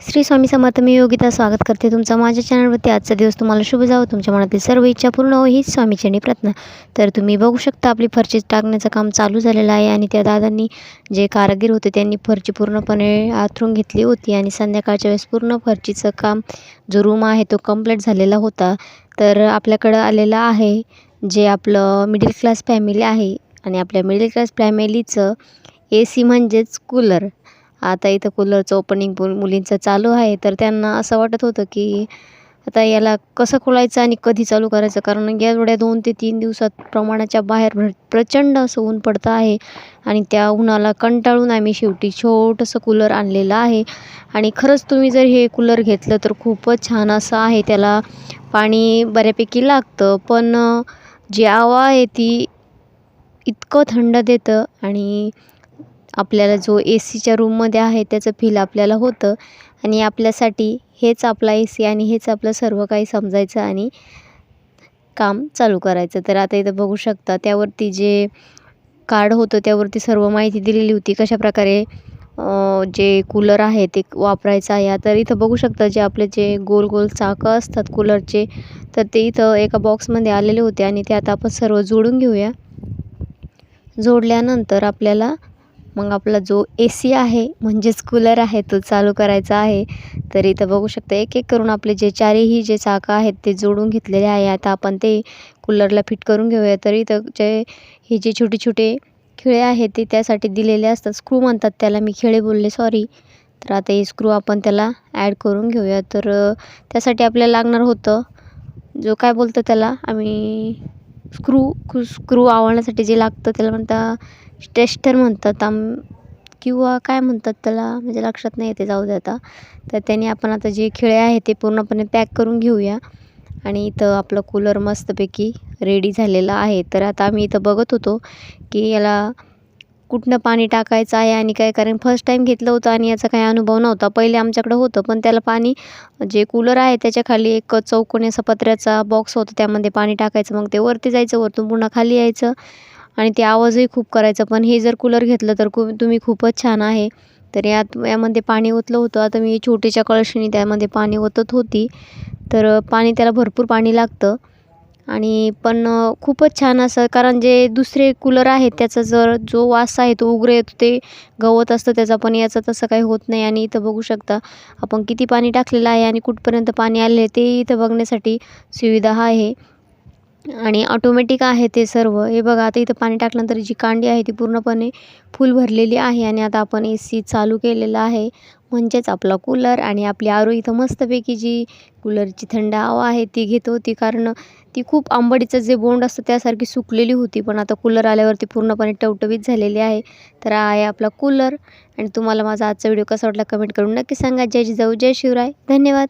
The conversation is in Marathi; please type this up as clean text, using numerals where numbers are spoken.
श्री स्वामी समर्थ. मी योगिता स्वागत करते तुमचं माझ्या चॅनलवरती. आजचा दिवस तुम्हाला शुभ जावो, तुमच्या मनातील सर्व इच्छा पूर्ण हो हीच स्वामीचरणी प्रार्थना. तर तुम्ही बघू शकता आपली फरशी टाकण्याचं काम चालू झालेलं आहे आणि त्या दादांनी जे कारागीर होते त्यांनी फरशी पूर्णपणे आथरून घेतली होती आणि संध्याकाळच्या वेळेस पूर्ण फरशीचं काम जो रूम आहे तो कंप्लीट झालेला होता. तर आपल्याकडं आलेलं आहे जे आपलं मिडल क्लास फॅमिली आहे आणि आपल्या मिडल क्लास फॅमिलीचं AC म्हणजेच कूलर. आता इथं कूलरचं ओपनिंग मुलींचं चालू आहे. तर त्यांना असं वाटत होतं की आता याला कसं खोलायचं आणि कधी चालू करायचं, कारण एवढ्या 2 ते 3 दिवसात प्रमाणाच्या बाहेर प्रचंड असं ऊन पडतं आहे आणि त्या उन्हाला कंटाळून आम्ही शेवटी छोटंसं कूलर आणलेलं आहे. आणि खरंच तुम्ही जर हे कूलर घेतलं तर खूपच छान असं आहे. त्याला पाणी बऱ्यापैकी लागतं, पण जी हवा आहे ती इतकं थंड देतं आणि आपल्याला जो ACच्या रूममध्ये आहे त्याचं फील आपल्याला होतं. आणि आपल्यासाठी हेच आपला AC आणि हेच आपलं सर्व काही समजायचं आणि काम चालू करायचं. तर आता इथं बघू शकता त्यावरती जे कार्ड होतं त्यावरती सर्व माहिती दिलेली होती, कशाप्रकारे जे कूलर आहे ते वापरायचं आहे. तर इथं बघू शकता जे आपले जे गोल गोल चाकं असतात कूलरचे, तर ते इथं एका बॉक्समध्ये आलेले होते आणि ते आता आपण सर्व जोडून घेऊया. जोडल्यानंतर आपल्याला मग आपला जो AC आहे म्हणजेच कूलर आहे तो चालू करायचा आहे. तर इथं बघू शकता एक एक करून आपले जे चारही जे चाकं आहेत ते जोडून घेतलेले आहे. आता आपण ते कूलरला फिट करून घेऊया. तर इथं हे जे छोटे छोटे खिळे आहेत ते त्यासाठी दिलेले असतात, स्क्रू म्हणतात त्याला, मी खिळे बोलले, सॉरी. तर आता हे स्क्रू आपण त्याला ॲड करून घेऊया. तर त्यासाठी आपल्याला लागणार होतं जो काय बोलतो त्याला आम्ही स्क्रू आवळण्यासाठी जे लागतं त्याला म्हणतात टेस्टर म्हणतात किंवा काय म्हणतात त्याला, म्हणजे लक्षात नाही येते, जाऊ दे आता. तर त्याने आपण आता जे खिळे आहे ते पूर्णपणे पॅक करून घेऊया. आणि इथं आपलं कूलर मस्तपैकी रेडी झालेलं आहे. तर आता आम्ही इथं बघत होतो की याला कुठनं पाणी टाकायचं आहे आणि काय, कारण फर्स्ट टाईम घेतलं होतं आणि याचा काही अनुभव नव्हता. पहिले आमच्याकडं होतं पण त्याला पाणी जे कूलर आहे त्याच्या खाली एक चौकोनी असा पत्र्याचा बॉक्स होता, त्यामध्ये पाणी टाकायचं, मग ते वरती जायचं, वरतून पुन्हा खाली यायचं आणि ते आवाजही खूप करायचं. पण हे जर कूलर घेतलं तर तुम्ही खूपच छान आहे. तर यामध्ये पाणी ओतलं होतं. आता मी छोटीच्या कळशीने त्यामध्ये पाणी ओतत होती. तर पाणी त्याला भरपूर पाणी लागतं आणि पण खूपच छान असं, कारण जे दुसरे कूलर आहेत त्याचा जो वास आहे तो उग्र येतो, ते गवत असतं त्याचा, पण याचं तसं काही होत नाही. आणि इथं बघू शकता आपण किती पाणी टाकलेलं आहे आणि कुठपर्यंत पाणी आले आहे ते इथं बघण्यासाठी सुविधा आहे आणि ऑटोमॅटिक आहे ते सर्व. हे बघा आता इथं पाणी टाकल्यानंतर जी कांडी आहे ती पूर्णपणे फुल भरलेली आहे आणि आता आपण AC चालू केलेला आहे म्हणजेच आपला कूलर. आणि आपली आरू इथं मस्तपैकी जी कूलरची थंड हवा आहे ती घेत होती, कारण ती खूप आंबडीचं जे बोंड असतं त्यासारखी सुकलेली होती, पण आता कूलर आल्यावरती पूर्णपणे टवटवीत झालेली आहे. तर हा आहे आपला कूलर. आणि तुम्हाला माझा आजचा व्हिडिओ कसा वाटला कमेंट करून नक्की सांगा. जय जिजाऊ, जय शिवराय, धन्यवाद.